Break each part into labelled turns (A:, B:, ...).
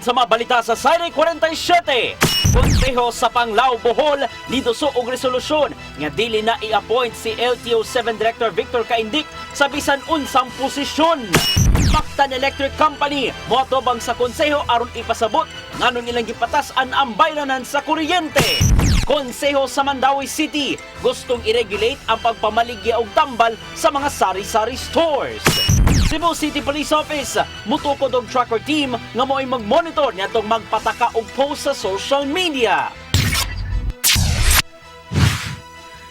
A: sa mga balita sa Siren 47. Konseho sa Panglao, Bohol, niduso og resolusyon nga dili na i-appoint si LTO7 Director Victor Caindic sa bisan unsang posisyon. Mactan Electric Company moatubang sa konseho aron ipasabot nganong ilang gipatas-an ang bayranan sa kuryente. Konseho sa Mandawi City gustong i-regulate ang pagpamaligya og tambal sa mga sari-sari stores. Cebu City Police Office mutukod og tracker team nga mo'y mag-monitor nitong magpataka og post sa social media.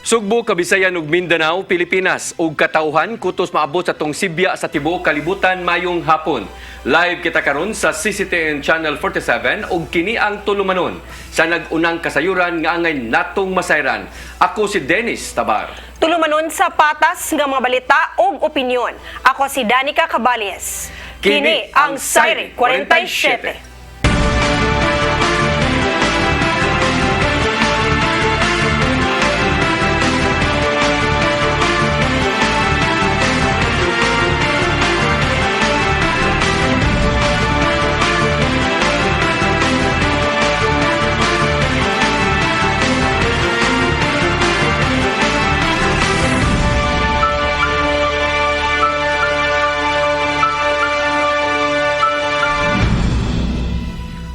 B: Sugbo, Kabisayan ug Mindanao, Pilipinas ug katawhan kutos maabot sa tong Sibya sa tibuok kalibutan mayong hapon. Live kita karon sa CCTN Channel 47 ug kini ang tulumanon sa nag-unang kasayuran nga angay natong masayran. Ako si Dennis Tabar.
C: Tulumanon sa patas nga mga balita ug opinyon. Ako si Danica Cabales. Kini ang Siren 47.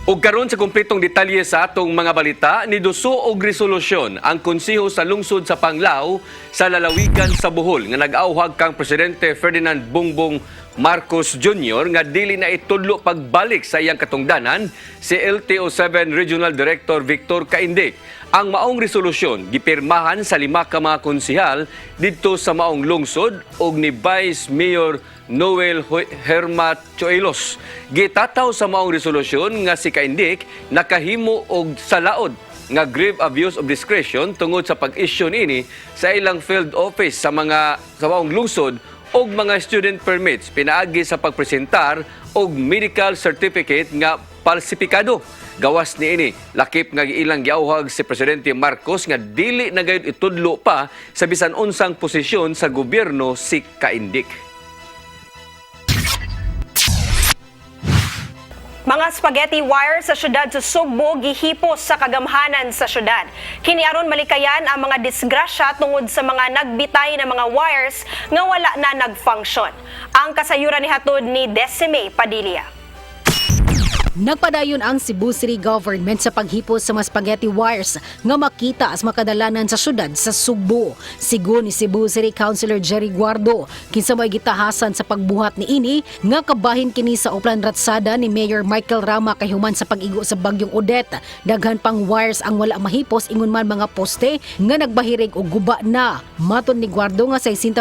B: Ug karon sa kumpletong detalye sa atong mga balita, niduso og resolusyon ang konseho sa lungsod sa Panglao sa lalawigan sa Bohol nga nag-auhag kang Presidente Ferdinand Bongbong Marcos Jr. nga dili na itudlo pagbalik sa iyang katungdanan si LTO7 Regional Director Victor Caindic. Ang maong resolusyon gipirmahan sa 5 ka mga konsehal didto sa maong lungsod ug ni Vice Mayor Noel Hermat Choilos. Gitataw sa maong resolusyon nga si Caindic nakahimo og salaod nga grave abuse of discretion tungod sa pag-issue niini sa ilang field office sa maong lungsod og mga student permits pinaagi sa pagpresentar og medical certificate nga falsipikado. Gawas niini lakip nga ilang giauhag si Presidente Marcos nga dili na gayud itudlo pa sa bisan unsang posisyon sa gobyerno si Caindic.
C: Mga spaghetti wire sa syudad sa Sugbo gihipos sa kagamhanan sa syudad. Kini aron malikayan ang mga disgrasya tungod sa mga nagbitay na mga wires nga wala na nag-function. Ang kasayuran ni hatod ni Decime Padilla.
D: Nagpadayon ang Cebu City Government sa paghipos sa mga spaghetti wires nga makita as makadalanan sa syudad sa Sugbo. Sigo ni Cebu City Councilor Jerry Guardo, kinsa may gitahasan sa pagbuhat ni ini nga kabahin kini sa Uplan Ratsada ni Mayor Michael Rama kahuman sa pag-igo sa bagyong Odette. Daghan pang wires ang wala mahipos ingon man mga poste nga nagbahirig og guba na. Maton ni Guardo nga 60%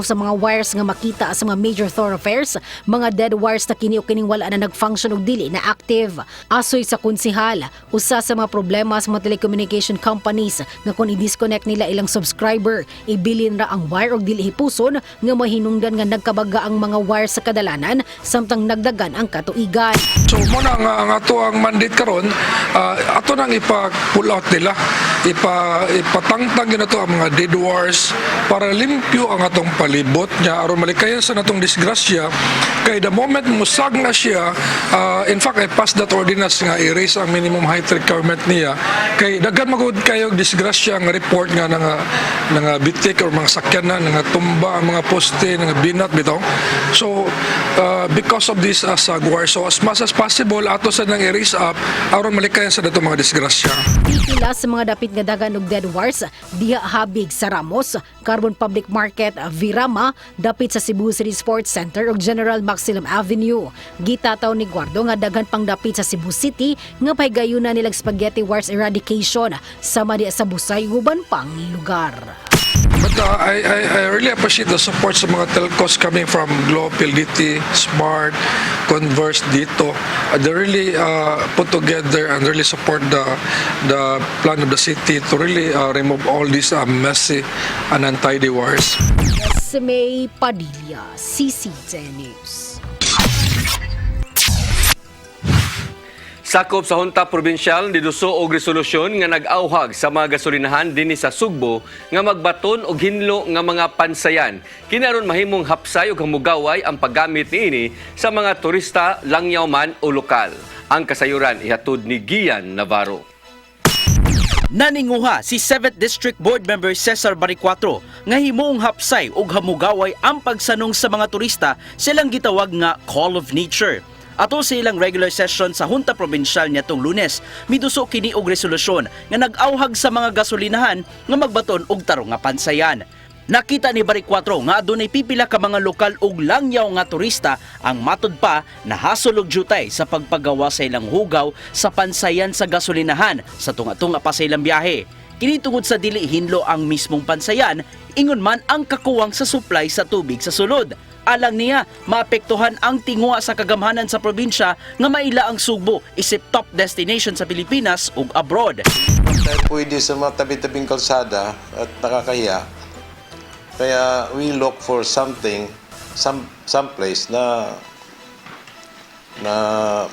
D: sa mga wires nga makita sa mga major thoroughfares, mga dead wires na kini o kining wala na nag-function og dili na active. Asoy sa konsehal, usa sa mga problema sa mga telecommunication companies nga kung i-disconnect nila ilang subscriber, ibilin ra ang wire og dili hipuson nga mahinungdan nga nagkabaga ang mga wire sa kadalanan samtang nagdagan ang katuigan.
E: So muna nga ang ato ang mandate karon, ato nang ipa-pull out nila, ipatangtang yun ato ang mga dead wires para limpyo ang atong palibot niya aron malikayan sa natong disgrasya kay the moment musag na siya, in fact I pass that ordinance nga i-raise ang minimum height requirement niya kay daghan magud kayo disgrasya nga report nga nga bitik or mga sakyanan nga tumba ang mga poste nga binat bitaw. So because of this sagwar, so as much as possible ato sa nang i-raise up aron malikayan sa dato mga disgrasya.
D: Pipila sa mga dapit nga dagan og dead wires diha habig sa Ramos, Carbon Public Market, Virama, dapit sa Cebu City Sports Center ug General Maximum Avenue. Gitataw ni Guardo nga daghan pang dapit sa Cebu City nga pahigayunan nilang spaghetti wires eradication sama diha sa Busay uban pang lugar.
E: But I really appreciate the support sa mga telcos coming from Globe, PLDT, Smart, Converse dito. They really put together and really support the plan of the city to really remove all these messy and untidy wires.
D: May Padilla, CCTN News.
B: Sakop sa Hunta Provincial niduso og resolusyon nga nag-auhag sa mga gasolinahan dinhi sa Sugbo nga magbaton og hinlo nga mga pansayan. Kinaron mahimong hapsay ug hamugaway ang paggamit niini sa mga turista, langyaw man o lokal. Ang kasayuran ihatod ni Gian Navarro.
A: Naninguha si 7th District Board Member Cesar Baricuatro nga himuong hapsay ug hamugaway ang pagsanong sa mga turista silang gitawag nga Call of Nature. Ato sa ilang regular session sa Hunta Provincial nitong Lunes, miduso kini og resolusyon nga nag-awhag sa mga gasolinahan nga magbaton og tarong nga pansayan. Nakita ni Baricuatro nga adunay pipila ka mga lokal ug langyaw nga turista ang matud pa nahasol og jutay sa pagpagawa sa ilang hugaw sa pansayan sa gasolinahan sa tunga-tunga pa sa ilang biyahe. Kini tungod sa dili hinlo ang mismong pansayan, ingon man ang kakuwang sa supply sa tubig sa sulod. Alang niya, maapektuhan ang tingwa sa kagamhanan sa probinsya nga maila ang Sugbo isip top destination sa Pilipinas ug abroad.
F: Dahil pwede sa mga tabi-tabing kalsada at nakakahiya, kaya we look for something, some place na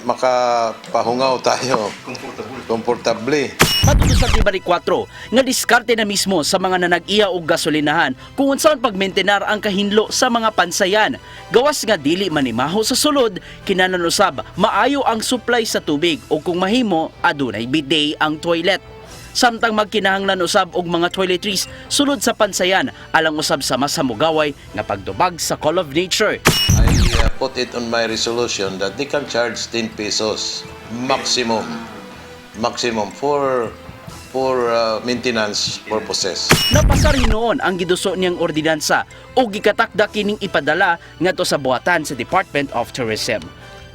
F: makapahungaw tayo. Komportable.
A: Matutusan ni Baricuatro nga diskarte na mismo sa mga nanag-iya og gasolinahan kung unsaon pagmaintenar ang kahinlo sa mga pansayan. Gawas nga dili manimaho sa sulod, kinahanglan usab maayo ang supply sa tubig o kung mahimo adunay bidet ang toilet. Samtang magkinahanglan usab og mga toiletries sulod sa pansayan alang usab sa mas hamugaway nga pagdubag sa Call of Nature.
F: I put it on my resolution that they can charge 10 pesos maximum for maintenance purposes.
A: Napasar hinuon ang giduso niyang ordinansa o gikatakda kining ipadala ngadto sa buhatan sa Department of Tourism.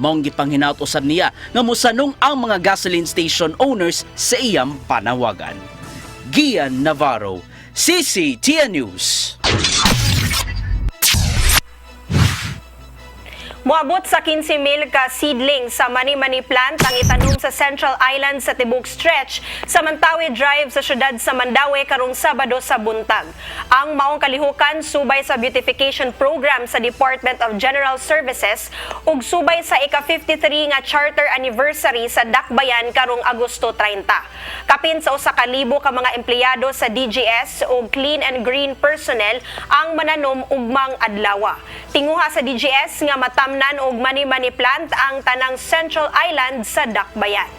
A: Maong gipanghinaut usab niya nga mosanong ang mga gasoline station owners sa iyang panawagan. Gian Navarro, CCTN News.
C: Moabot sa 15,000 ka seedling sa mani-mani plant ang itanom sa Central Island sa Tibuk Stretch sa Mantawi Drive sa siyudad sa Mandaue karong Sabado sa buntag. Ang maong kalihukan subay sa beautification program sa Department of General Services ug subay sa ika-53 nga charter anniversary sa Dakbayan karong Agosto 30. Kapin sa 1,000 ka mga empleyado sa DGS ug clean and green personnel ang mananom ugmang adlaw. Tinguha sa DGS nga matamnan og mani-mani plant ang tanang Central Island sa Dakbayan.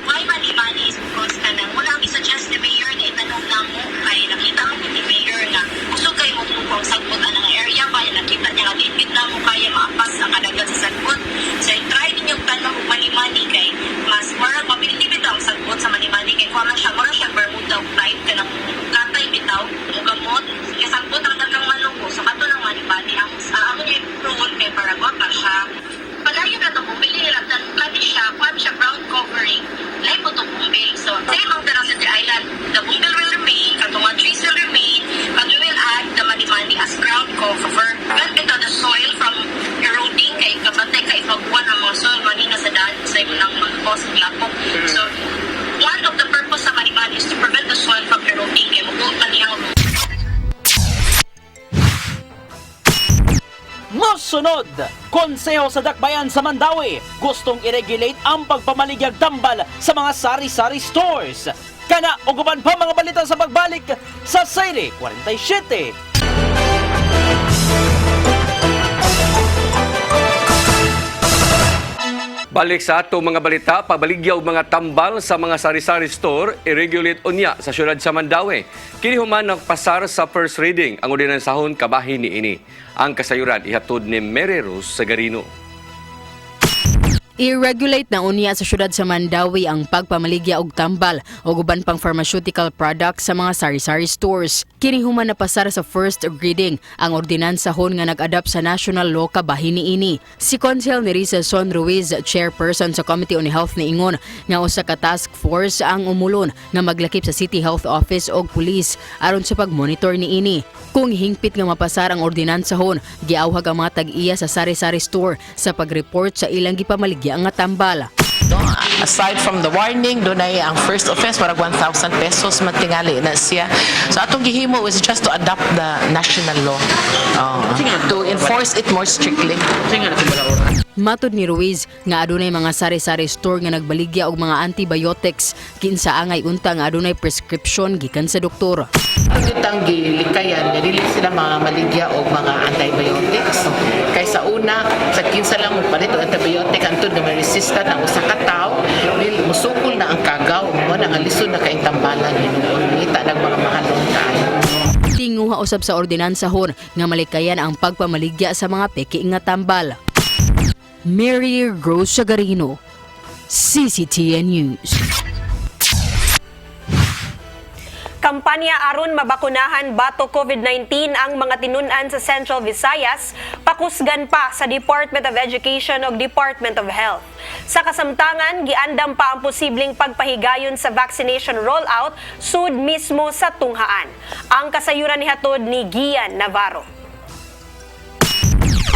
G: Why mani-mani is because kanang wala ang isuggest ni Mayor na itanong na mo kay nakita mo ni Mayor na gusto kayo mo kung sagbot ang area kaya nakita niya nga bit na mo kaya maapas ang kadagat sa sagbot. So try ninyong tanong og mani-mani kay mas marag mability bitaw ang sagbot sa mani-mani kay kuha man siya mura siya Bermuda type kanang katay bitaw mugamot kay sagbot ang dagang manok ko so kato ng mani-mani ang amo niya role kay paragwa pa siya. Palayo na ito bumili lang kami siya ground covering lahat po itong bumbil. So, same ang City Island. The bumbil will remain, katong trees will remain, but we will add the mani-mani as ground cover. Prevent the soil from eroding kay kapatay kay pagbuwan ang mga soil manina sa daan sa imo ng mga cause ng lapok. So, one of the purpose sa mani-mani is to prevent the soil from eroding kay mabuot man niyang
A: Mosunod, Konseho sa Dakbayan sa Mandaue gustong i-regulate ang pagpamaligyag tambal sa mga sari-sari stores. Kana uguban pa mga balita sa pagbalik sa Sayre 47.
B: Balik sa ato mga balita, pabaligyaw mga tambal sa mga sari-sari store, i-regulate unya sa siyudad sa Mandaue. Kini human nagpasar sa first reading ang ordinansahon kabahin ni ini. Ang kasayuran ihatod ni Mary Rose Sagarino.
H: I-regulate na unya sa siyudad sa Mandaue ang pagpamaligya og tambal o uban pang pharmaceutical products sa mga sari-sari stores. Kini human napasar sa first reading ang ordinansahon nga nag-adapt sa national law kabahin niini. Si Consel Nerissa Son Ruiz, chairperson sa Committee on Health niingon nga usa ka task force ang umulon nga maglakip sa City Health Office og pulis aron sa pagmonitor niini. Kung hingpit nga mapasar ang ordinansahon, giawhag ang mga tag-iya sa sari-sari store sa pag-report sa ilang gipamaligya nga tambal.
I: No, aside from the warning, doon ay ang first offense para 1,000 pesos matingali na siya. So atong gihimo is just to adopt the national law to enforce it more strictly.
H: Matod ni Ruiz nga adunay mga sari-sari store nga nagbaligya og mga antibiotics kinsa angay unta nga adunay prescription gikan sa doktor.
I: Ang ditang gilikayan nga dili sila mga maligya og mga antibiotics. Kaysa una sa kinsa lang magpalit og antibiotic antud nga resistant ang usa ka tawo, musukol na ang kagaw, mo na nga lisod na kaing tambalan hinuon ngita nag mga mahalong kaayo.
H: Tinguha usab sa ordinansahon nga malikayan ang pagpamaligya sa mga peki nga tambal. Mary Rose Sagarino, CCTN News.
C: Kampanya aron mabakunahan bato COVID-19 ang mga tinunan sa Central Visayas, pakusgan pa sa Department of Education ug Department of Health. Sa kasamtangan, giandam pa ang posibleng pagpahigayon sa vaccination rollout sud mismo sa tunghaan. Ang kasayuran ni hatod ni Gian Navarro.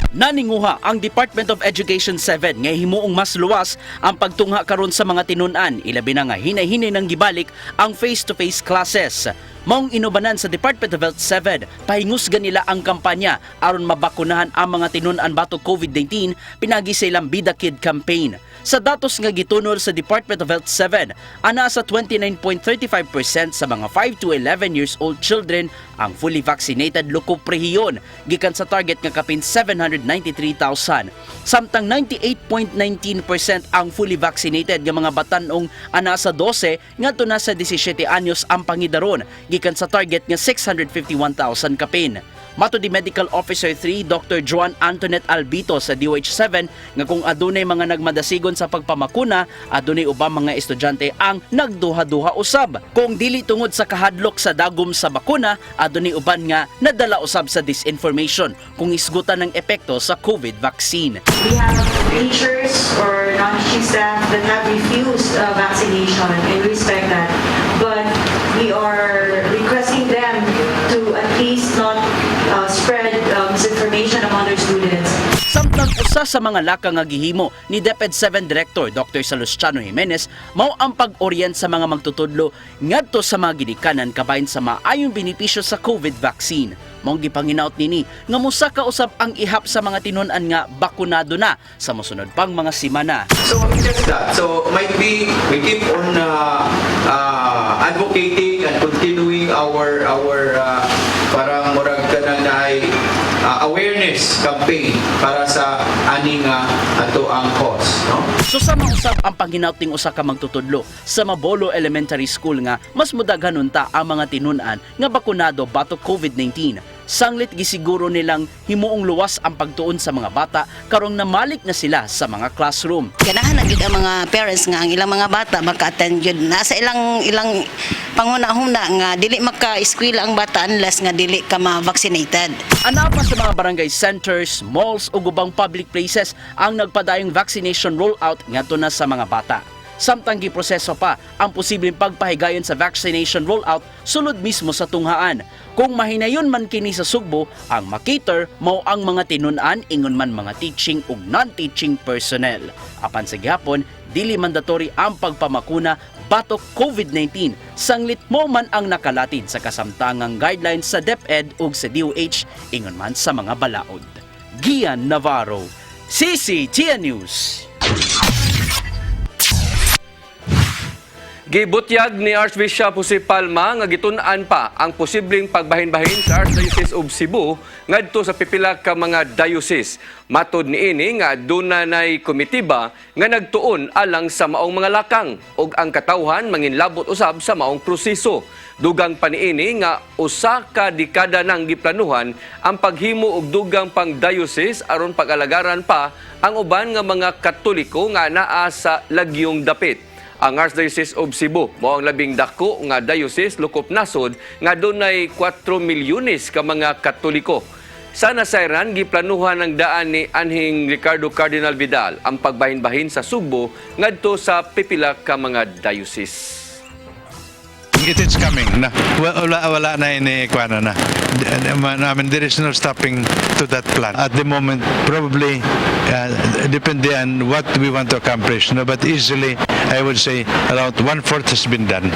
A: Naninguha ang Department of Education 7 nga himuong mas luwas ang pagtungha karon sa mga tinunan, ilabi na nga hinay-hinay nang gibalik ang face-to-face classes. Maong inubanan sa Department of Health 7, pahingusgan nila ang kampanya aron mabakunahan ang mga tinunan batok COVID-19 pinagi sa ilang Bida Kid campaign. Sa datos nga gitunol sa Department of Health 7, ana sa 29.35% sa mga 5 to 11 years old children ang fully vaccinated lukop rehiyon, gikan sa target nga kapin 793,000. Samtang 98.19% ang fully vaccinated nga mga batanong ana sa 12 ngadto na sa 17 anyos ang pangidaron, gikan sa target nga 651,000 kapin. Mato di Medical Officer 3 Dr. Joan Antoinette Albito sa DOH7 nga kung adunay mga nagmadasigon sa pagpamakuna, adunay ubang mga estudyante ang nagduha-duha usab. Kung dili tungod sa kahadlok sa dagom sa bakuna, adunay uban nga nadala usab sa disinformation kung isgutan ng epekto sa COVID vaccine.
J: We have teachers or non-teaching staff that have refused vaccination, and we respect that. But we are requesting them to at least not spread misinformation among their students.
A: Samtang usa sa mga laka nga gihimo ni DepEd 7 Director Dr. Salustiano Jimenez mao ang pag-orient sa mga magtutudlo ngadto sa mga ginikanan kabahin sa maayong benepisyo sa COVID vaccine. Maong gipanginaut nini nga musaka usab ang ihap sa mga tinunan nga bakunado na sa mosunod pang mga semana.
K: So just that. So might be we keep on advocating and continuing our parang murag kanang awareness campaign para sa aning ato ang cause, no?
A: So sa mausap ang panghinaut ning usa ka magtutudlo sa Mabolo Elementary School nga mas mudaghan unta ang mga tinunan nga bakunado batok COVID-19. Sanglit gisiguro nilang himuong luwas ang pagtuon sa mga bata karong namalik na sila sa mga classroom.
L: Ganahan na gid ang mga parents nga ang ilang mga bata maka-attend jud nasa ilang panghuna-huna nga dili maka-eskwela ang bata unless nga dili ka ma-vaccinated.
A: Ana pa sa mga barangay centers, malls o ubang public places ang nagpadayong vaccination rollout ngadto na sa mga bata. Samtang giproseso pa ang posibleng pagpahigayon sa vaccination rollout sulod mismo sa tunghaan. Kung mahinayon man kini sa Sugbo, ang makater mao ang mga tinunan ingon man mga teaching ug non-teaching personnel. Apan sa gihapon, dili mandatory ang pagpamakuna batok COVID-19. Sanglit mo man ang nakalatid sa kasamtangang guidelines sa DepEd ug sa DOH ingon man sa mga balaod. Gian Navarro, CCTN News.
B: Gibutyag ni Archbishop Jose Palma nga gitun-an pa ang posibleng pagbahin-bahin sa Archdiocese of Cebu ngadto sa pipila ka mga diocese. Matod niini nga dunay komitiba nga nagtuon alang sa maong mga lakang ug ang katawhan manginlabot usab sa maong proseso. Dugang pa niini nga usa ka dekada nang giplanuhan ang paghimo og dugang pang diocese aron pag-alagaran pa ang uban nga mga Katoliko nga naa sa lagyong dapit. Ang Archdiocese of Cebu mao ang labing dako nga diocese lukop nasod nga dunay 4 milyones ka mga Katoliko. Sa nasayran giplanuhan ang daan ni Anhing Ricardo Cardinal Vidal ang pagbahin-bahin sa Sugbo ngadto sa pipila ka mga diocese.
M: It is coming na. Wala na ini kuana na. I mean, there is no stopping to that plan. At the moment, probably depende on what we want to accomplish. No, but easily, I would say around 1/4 has been done.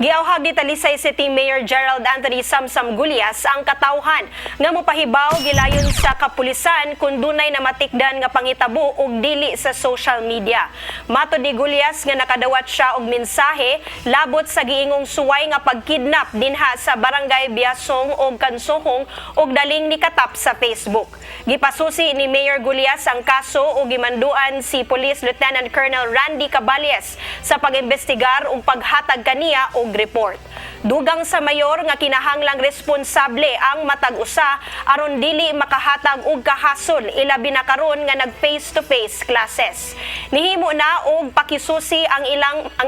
C: Giawhag ni Talisay City Mayor Gerald Anthony Samsam Gulyas ang katawhan nga mopahibaw gilayon sa kapulisan kung dunay namatikdan nga pangitabo og dili sa social media. Matod ni Gulyas nga nakadawat siya og mensahe labot sa giingong suway nga pagkidnap dinha sa Barangay Biasong og Kansohong og daling nikatap sa Facebook. Gipasusi ni Mayor Gulyas ang kaso ug gimanduan si Police Lieutenant Colonel Randy Caballes sa pag-imbestigar ug paghatag kaniya og report. Dugang sa mayor nga kinahanglang responsable ang matag-usa aron dili makahatag og kahasol ilabi na karon nga nag face-to-face classes. Nihimo na og pakisusi ang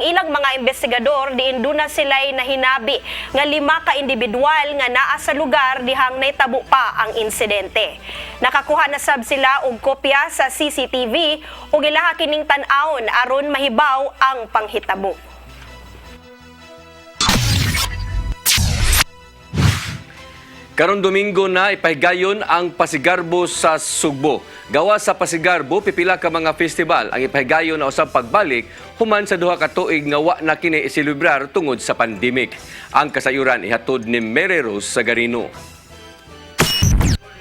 C: ilang mga investigador diin duna sila'y nahinabi nga 5 ka individual nga naa sa lugar dihang naitabo pa ang insidente. Nakakuha na sab sila og kopya sa CCTV ug ilaha kining tan-awon aron mahibaw ang panghitabo.
B: Karon Domingo na ipahigayon ang Pasigarbo sa Sugbo. Gawa sa Pasigarbo, pipila ka mga festival ang ipahigayon na usab pagbalik human sa duha ka tuig nga wa na kini iselebrar tungod sa pandemic. Ang kasayuran ihatod ni Mary Rose Sagarino.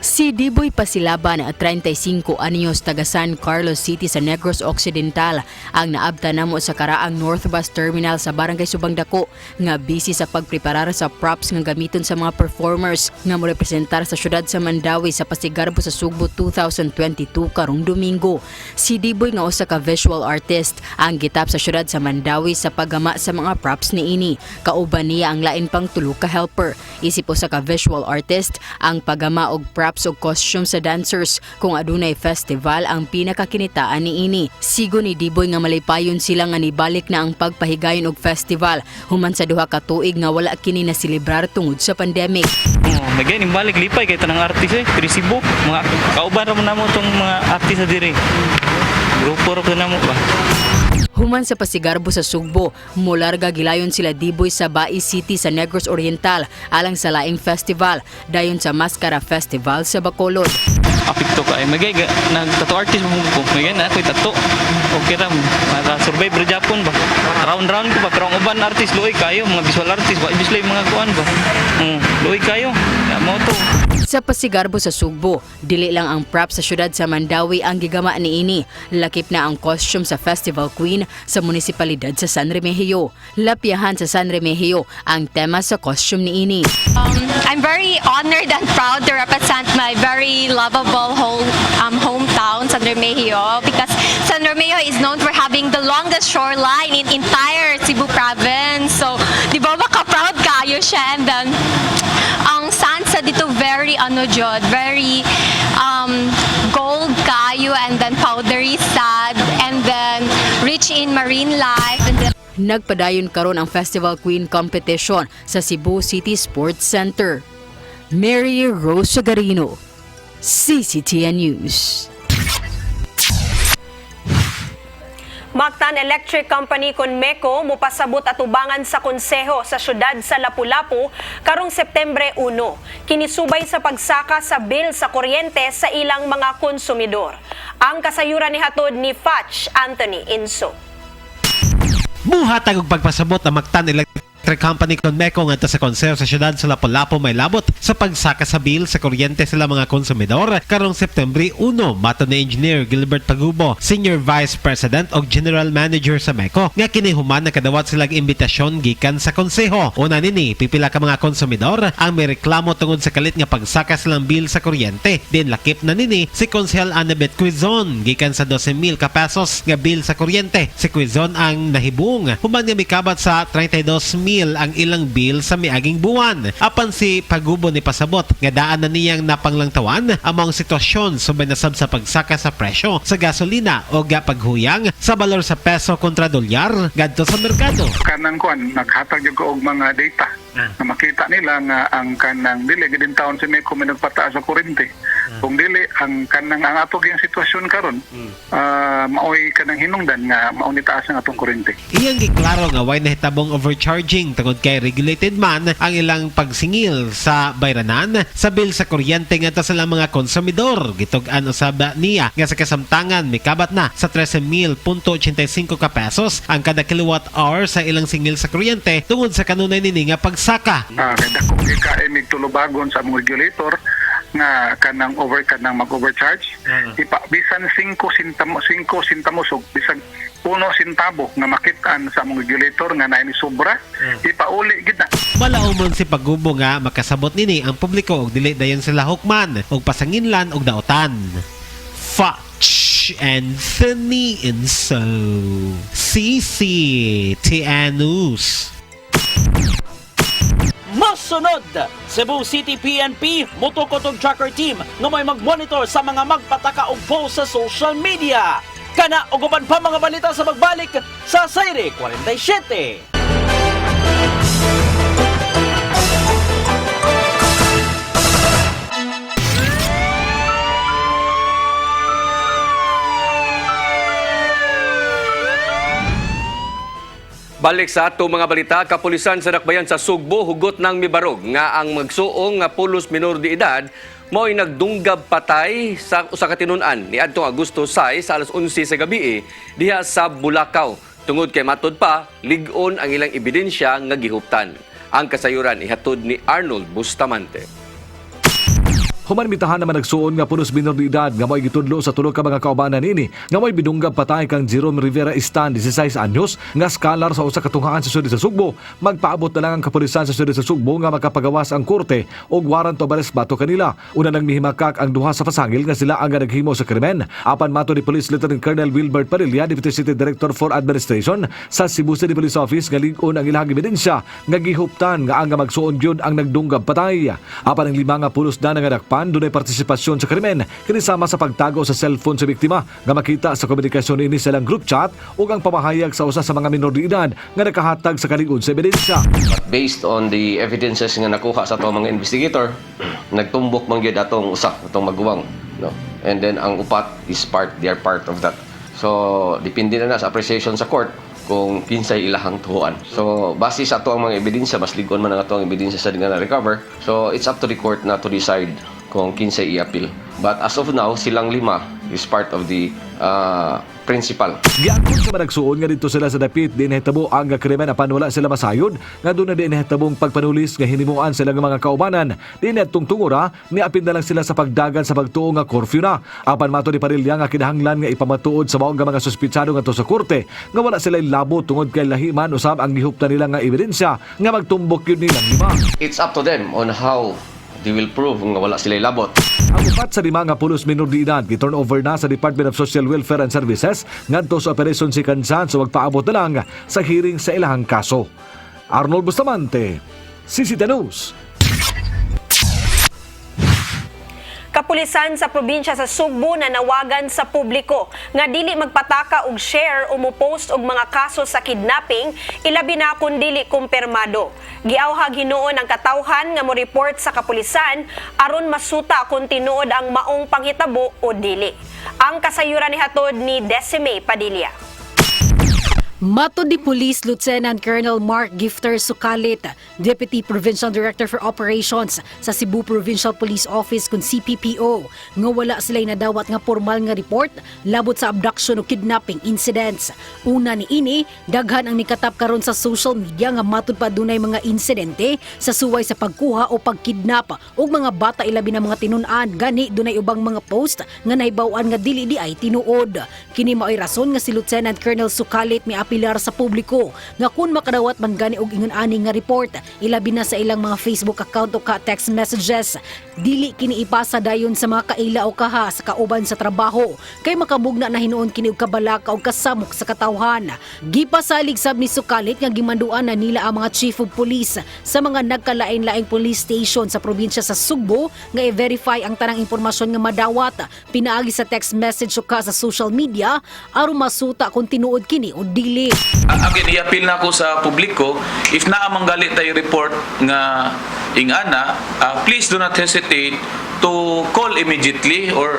H: Si Diboy Pasilaban, 35 anyos, taga San Carlos City sa Negros Occidental, ang naabta namo sa karaang North Bus Terminal sa Barangay Subang Dako nga busy sa pagpreparar sa props nga gamiton sa mga performers nga morepresentar sa syudad sa Mandawi sa Pasigarbo sa Sugbo 2022 karong Domingo. Si Diboy nga usa ka visual artist ang gitap sa syudad sa Mandawi sa paggama sa mga props niini. Kauban niya ang lain pang tulo ka helper. Isip usa ka visual artist ang paggama og props o costume sa dancers kung adunay festival ang pinakakinitaan niini. Sigo ni Diboy nga malipayon sila nga nibalik na ang pagpahigayon og festival human sa duha ka tuig nga wala kini naselebrar tungod sa pandemic.
N: Nagay balik lipay kay tanang artist Trisibo, mga kauban ra mo namo tong mga artist sa diri. Grupo ra namo ba.
H: Human sa Pasigarbo sa Sugbo, molarga gilayon sila Diboy sa Bai City sa Negros Oriental alang sa laing festival, dayon sa Mascara Festival sa Bacolod.
N: Apikto ka ay magay nagtato artist mo ko. Magay na ako tato. Okay ra para survive ra Japon ba. Round ko ba pero ang uban artist luoy kayo, mga visual artist ba ibisloy mga kuan ba. Luoy kayo. Ya mo to.
H: Sa Pasigarbo sa Sugbo, dili lang ang props sa syudad sa Mandawi ang gigama niini. Lakip na ang costume sa Festival Queen sa munisipalidad sa San Remigio. Lapiahan sa San Remigio ang tema sa costume niini.
O: I'm very honored and proud to represent my very lovable hometown, San Remigio, because San Remigio is known for having the longest shoreline in entire Cebu province. So, di ba maka-proud kayo siya? And then, ang sansa dito very very gold kayo, and then powdery sad, and then rich in marine life. And then
H: Nagpadayon karon ang Festival Queen competition sa Cebu City Sports Center. Mary Rose Sagarino, CCTN News.
C: Mactan Electric Company Conmeco mupasabot atubangan sa konseho sa syudad sa Lapu-Lapu karong Septembre 1. Kinisubay sa pagsaka sa bill sa kuryente sa ilang mga konsumidor. Ang kasayuran ni hatod ni Fatch Anthony Inso.
P: Buhatag og pagpasabot ang Mactan Electric Company Conmeco ngadto sa konseho sa syudad sa Lapu-Lapu may labot sa pagsaka sa bill sa kuryente sila mga konsumidor karong Septembre 1. Mato ni Engineer Gilbert Pagubo, Senior Vice President o General Manager sa MECO, nga kinihuman nakadawat silang imbitasyon gikan sa konseho. Una nini, pipila ka mga konsumidor ang may reklamo tungod sa kalit nga pagsaka silang bill sa kuryente. Din lakip na nini si Konsehal Annabeth Quizon gikan sa 12,000 ka pesos nga bill sa kuryente. Si Quizon ang nahibung human nga mikabat sa 32,000 ang ilang bill sa miaging buwan. Apan si Pagubo ni pasabot nga daan na niyang napanglangtawan among sitwasyon subay nasab sa pagsaka sa presyo sa gasolina o paghuyang sa balor sa peso kontra dolyar ngadto sa merkado.
Q: Kanang kuan naghatag jud ko og mga data nga makita nila nga ang kanang dili gid taon si Meko may nagpataas sa kuryente. Kung dili ang kanang ang ato gyang sitwasyon karon maoy kanang hinungdan nga mao ni taas ang atong kuryente.
P: Iyang giklaro nga way nahitabong overcharging tungod kay regulated man ang ilang pagsingil sa bayranan sa bill sa kuryente nga sa mga konsumidor. Gitug-an usab niya nga sa kasamtangan mikabat na sa 13,085 ka pesos ang kada kilowatt hour sa ilang singil sa kuryente tungod sa kanunay nini nga pagsaka.
Q: Kaya dako kay mig tulubagon sa mga regulator nga kanang mag-overcharge. Bisan 5 centavos o bisan 1 centavo nga makitaan sa mga regulator nga naay ni sobra, ipauli gid na.
P: Malaumon si Pagubo nga makasabot nini ang publiko og dili dayon sila hukman og pasanginlan og daotan. Anthony Inso, CCTN News.
A: Masunod, Cebu City PNP motukotog tracker team nga may mag-monitor sa mga magpataka og post sa social media. Kana og uban pa mga balita sa magbalik sa Sayre 47.
B: Balik sa ato mga balita, kapulisan sa Dakbayan sa Sugbo hugot ng mibarog nga ang magsuong nga pulos minor de edad mo'y nagdunggab patay sa usa ka tinun-an ni adtong Agosto 6 sa alas 11 sa gabi diha sa Bulacau. Tungod kay matod pa, lig-on ang ilang ebidensya nga gihuptan. Ang kasayuran ihatod ni Arnold Bustamante.
R: Humanmitahan naman nagsuon nga pulos minor de edad nga mo'y gitudlo sa tulo ka mga kaubanan nini nga mo'y bidunggab patay kang Jerome Rivera Istan 16 anyos nga scholar sa usa ka tunghaan sa siyudad sa Sugbo. Magpaabot na lang ang kapulisan sa siyudad sa Sugbo nga makapagawas ang korte og warrant of arrest bato kanila. Una nang mihimakak ang duha sa pasangil nga sila ang naghimo sa krimen. Apan mato ni Police Lieutenant Colonel Wilbert Padilla, Deputy City Director for Administration sa Cebu City Police Office nga lig-on ang ilang ebidensya nga gihuptan nga ang magsuon gyud ang nagdunggab patay. Apan ang 5 nga pulos na nga dunay partisipasyon sa krimen kinisama sa pagtago sa cellphone sa biktima nga makita sa komunikasyon ini sa ilang group chat ug ang pamahayag sa usa sa mga minor de edad nga nakahatag sa kalig-on sa ebidensya.
S: Based on the evidences nga nakuha sa atong mga investigator, nagtumbok man gyud atong usa atong maguwang, no? And then ang upat is they are part of that. So depende na sa appreciation sa court kung kinsay ilahang tuhuan. So base sa ato ang mga ebidensya, mas ligon man ang ato ang ebidensya sa nga na-recover. So it's up to the court na to decide kung kinsay i-appeal. But as of now, silang 5 is part of the principal.
R: Giangkon sa managsuon nga dito sila sa dapit din nahitabo ang krimen apan wala sila masayod nga doon na din nahitabong pagpanulis nga hinimuan sila ng mga kaubanan. Din adtong tungora niapin na lang sila sa pagdagan sa pagtuo nga curfew na. Apan mato ni Parilya nga kinahanglan nga ipamatuod sa maong mga suspitsado ngadto sa korte nga wala sila labo tungod kay lahiman usab ang gihuptan nila nga ebidensya nga magtumbok yun nilang 5.
S: It's up to them on how they will prove nga wala sila labot.
R: Ang upat sa 5 nga pulos minor de edad gi-turn over na sa Department of Social Welfare and Services ngadto sa Operation Sikansan so magpaabot na lang sa hearing sa ilahang kaso. Arnold Bustamante, CCTN News.
C: Kapulisan sa probinsya sa Sugbo na nawagan sa publiko nga dili magpataka og share o mo-post og mga kaso sa kidnapping ilabi na kun dili kumpirmado. Giawhag hinuon ang katawhan nga mo report sa kapulisan aron masuta kung tinuod ang maong panghitabo o dili. Ang kasayuran ni hatod ni Decime Padilla.
D: Matod ni Police Lieutenant Colonel Mark Gifter Sukalit, Deputy Provincial Director for Operations sa Cebu Provincial Police Office kun CPPO, nga wala sila'y nadawat nga formal nga report labot sa abduction o kidnapping incidents. Una ni ini, daghan ang nikatap karon sa social media nga matod pa dunay mga insidente sa suway sa pagkuha o pagkidnap og mga bata ilabi na mga tinun-an. Gani dunay ubang mga post nga nahibaw-an nga dili di ay tinuod. Kini mao'y rason nga si Lieutenant Colonel Sukalit mi pilar sa publiko nga kun makadawat man gani og ingon ani nga report ilabi na sa ilang mga Facebook account o ka text messages dili kini ipasa dayon sa mga kaila o kaha sa kauban sa trabaho kay makabugna na hinuon kini og kabalaka o kasamok sa katawhan. Gipasalig sab ni Sukalit nga gimanduan na nila ang mga chief of police sa mga nagkalain-laing police station sa probinsya sa Sugbo nga i-verify ang tanang impormasyon nga madawat pinaagi sa text message o ka sa social media aron masuta kung tinuod kini o dili dili.
T: Again, i-appeal na ako sa publiko, if naamang galit tayo report nga ingana, please do not hesitate to call immediately or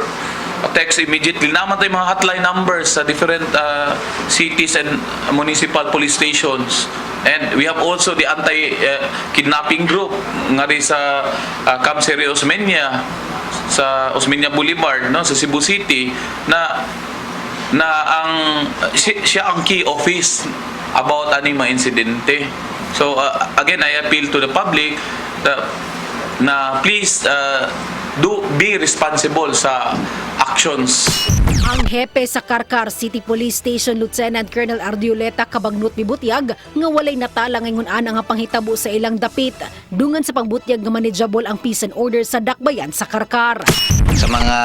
T: text immediately. Naman tayo mga hotline numbers sa different cities and municipal police stations. And we have also the anti-kidnapping group nga rin sa Camp Seri Osmeña, sa Osmeña Boulevard, no, sa Cebu City, na siya ang key office about any mga insidente. So again, I appeal to the public na please do be responsible sa actions.
D: Ang hepe sa Karkar City Police Station Lieutenant Colonel Ardioleta kabagnot mibutiag nga walay natala ngayon ang panghitabo sa ilang dapit dungan sa pangbutyag nga manageable ang peace and order sa dakbayan sa Karkar.
U: Sa mga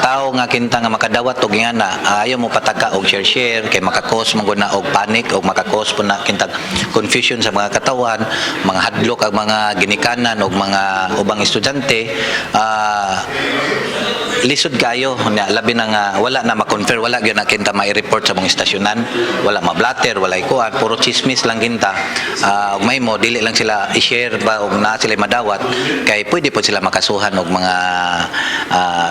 U: tao nga kinta nga makadawat og ingana, ayaw mo pataka og share kay makakos mo na og panic og makakos po na kintag confusion sa mga katawan, mga hadlok ang mga ginikanan og mga ubang estudyante. Lisod kayo nya labi na nga wala na ma-confirm, wala gyud na kinta mai-report sa mga istasyonan, wala ma-blatter, wala ikuan, puro chismis lang kinta. Ug may mo dili lang sila i-share ba og na sila madawat kay pwede po sila makasuhan og mga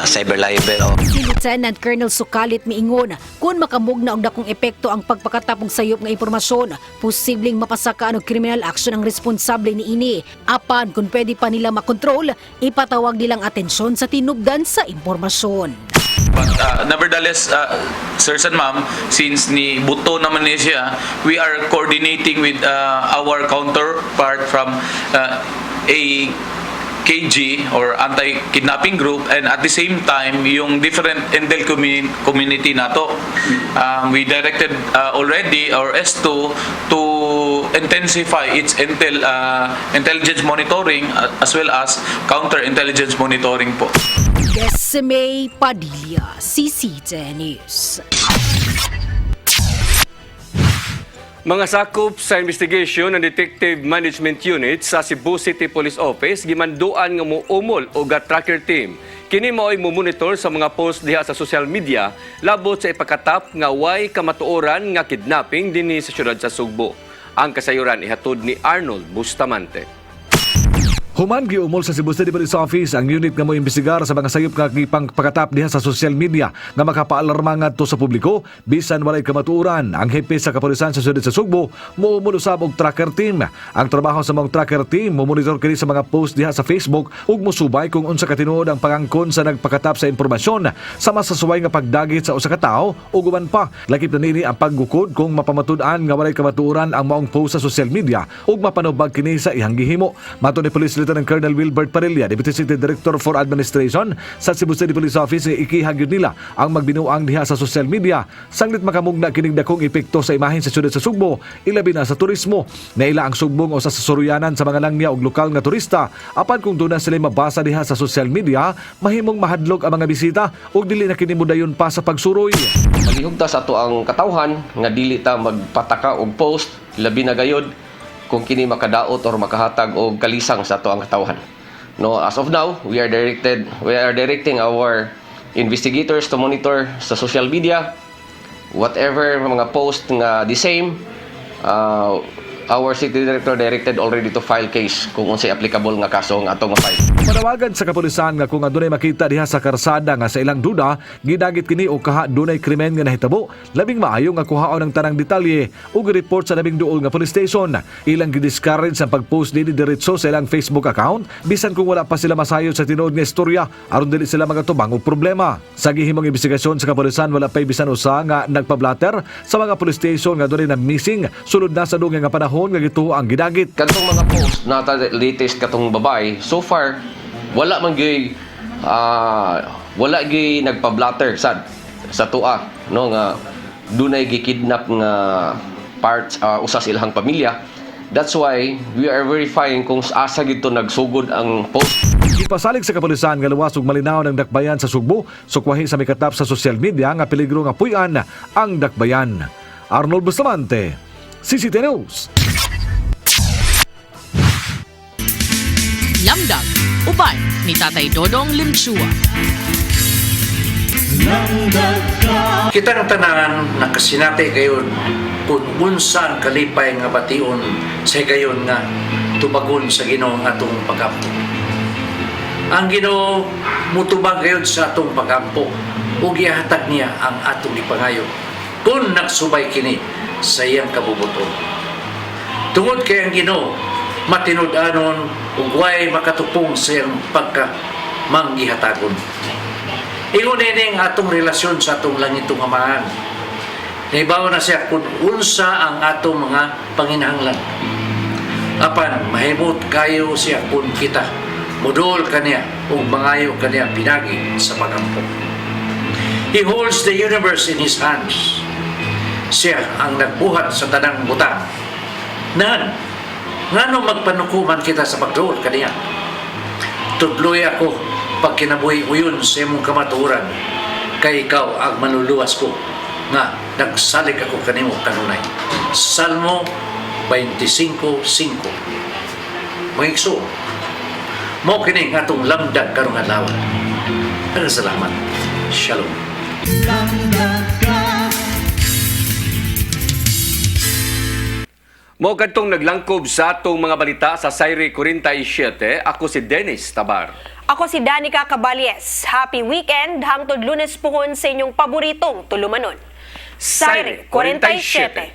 U: cyber libel.
D: Si Lieutenant Colonel Sukalit miingon kung makamugna og dakong epekto ang pagpakatapong sayop nga impormasyon, posibleng mapasaka og criminal action ang responsable niini. Apan kung pwede pa nila makontrol, ipatawag nilang atensyon sa tinubdan sa impormasyon.
T: But nevertheless, sirs and ma'am, since ni Buto naman niya siya, we are coordinating with our counterpart from KG or anti-kidnapping group, and at the same time yung different intel community nato. We directed already our S2 to intensify its intelligence monitoring as well as counter-intelligence monitoring po.
D: Desmay Padilla, CCTV News.
B: Mga sakop sa investigation ng Detective Management Unit sa Cebu City Police Office gimanduan nga moumol og tracker team. Kini mao'y monitor sa mga post diha sa social media labot sa ipakatap nga way kamatuoran nga kidnapping dinhi sa siyudad sa Sugbo. Ang kasayuran ihatod ni Arnold Bustamante.
R: Human giumol sa Cebu City Police Office ang unit nga moimbestigar sa mga sayop nga gipangpakatap diha sa social media nga makapaalarma ngadto sa publiko bisan walay kamatuoran. Ang hepe sa kapulisan sa siyudad sa Sugbo moumol usab og tracker team. Ang trabaho sa mga tracker team monitor kini sa mga post diha sa Facebook ug mosubay kung unsa katinuod ang pangangkon sa nagpakatap sa impormasyon sa masasuway nga pagdagit sa usa ka tawo ug uban pa. Lakip na nini ang paggukod kung mapamatud-an nga walay kamatuoran ang maong post sa social media ug mapanubag kini sa ihang gihimo. Mato ni Police Lieutenant Colonel Wilbert Parilla, Deputy City Director for Administration sa Cebu City Police Office, ikihagyod nila ang magbinuang diha sa social media. Sanglit makamugna kining dakong epekto sa imahen sa siyudad sa Sugbo, ilabi na sa turismo. Naila ang sugbong o sa sasurianan sa mga langya og lokal nga turista. Apan kung doon na sila mabasa diha sa social media, mahimong mahadlok ang mga bisita ug dili na kini mudayon pa sa pagsuroy.
S: Maghigugta sa ato ang katawhan nga dili ta magpataka og post, labi na gayod kung kini makadaot or makahatag og kalisang sa ato ang katawhan. No, as of now, we are directing our investigators to monitor sa social media whatever mga post nga the same. Our city director directed already to file case kung unsay applicable nga kaso nga atong ma-file.
R: Panawagan sa kapulisan nga kung adunay makita diha sa karsada nga sa ilang duda, gidagit kini o kaha dunay krimen nga nahitabo, labing maayo nga kuhaon ang tanang detalye ug report sa labing duol nga police station. Ilang gidiscourage ang pag-post dinhi diretso sa ilang Facebook account bisan kung wala pa sila masayod sa tinuod nga istorya aron dili sila magatubang og problema. Sa gihimong investigasyon sa kapulisan wala pay bisan usa nga nagpa-blatter sa mga police station nga dunay na missing sulod na sa dugay nga panahon nga gituo ang gidagit.
S: Kadtong mga post na latest katong babay, so far wala man gyud nagpa-blatter sa tua no nga dunay gikidnap nga parts usa sa ilang pamilya. That's why we are verifying kung asa gito nagsugod ang post.
R: Ipasalig sa kapulisan nga luwas ug malinaw ng dakbayan sa Sugbo, sukwahi sa mikatap sa social media nga peligro nga puy-an ang dakbayan. Arnold Bustamante, CCTV News.
V: Lamdag, uban ni Tatay Dodong Limchua.
E: Kita ng tanan nakasinati gayon kung unsan kalipay nga bation sa gayon nga tubagon sa Ginoo ang atong pagampo. Ang Ginoo mutubag gayon sa atong pagampo ug gihatag niya ang atong ipangayo kung nagsubay kini sa iyang kabubuton. Tungod kay ang Ginoo matinud-anon ug way makatupong sa iyang pagka-manggihatagon. Ingon ini ang atong relasyon sa atong langitong Amahan. Naibaw na siya kung unsa ang atong mga panginahanglan. Apan, mahimot kayo siya kung kita mudol kaniya o mangayo kaniya pinagi sa pagampo. He holds the universe in His hands. Siya ang nagbuhat sa tanang butang. Nan, ngano magpanukuman kita sa pagduol kaniya? Tudloy ako pag kinabuhi uyon sa imong kamaturan, kay ikaw ang manluluwas ko nga nagsalig ako kanimo kanunay. Salmo 25:5. Mga igsoon, mo kini nga atong lamdag karong adlaw. Salamat. Shalom.
B: Mo kadtong naglangkob sa atong mga balita sa Sayre 47, ako si Dennis Tabar.
C: Ako si Danica Caballes. Happy weekend hangtod Lunes puhon sa inyong paboritong tulumanon. Sayre 47.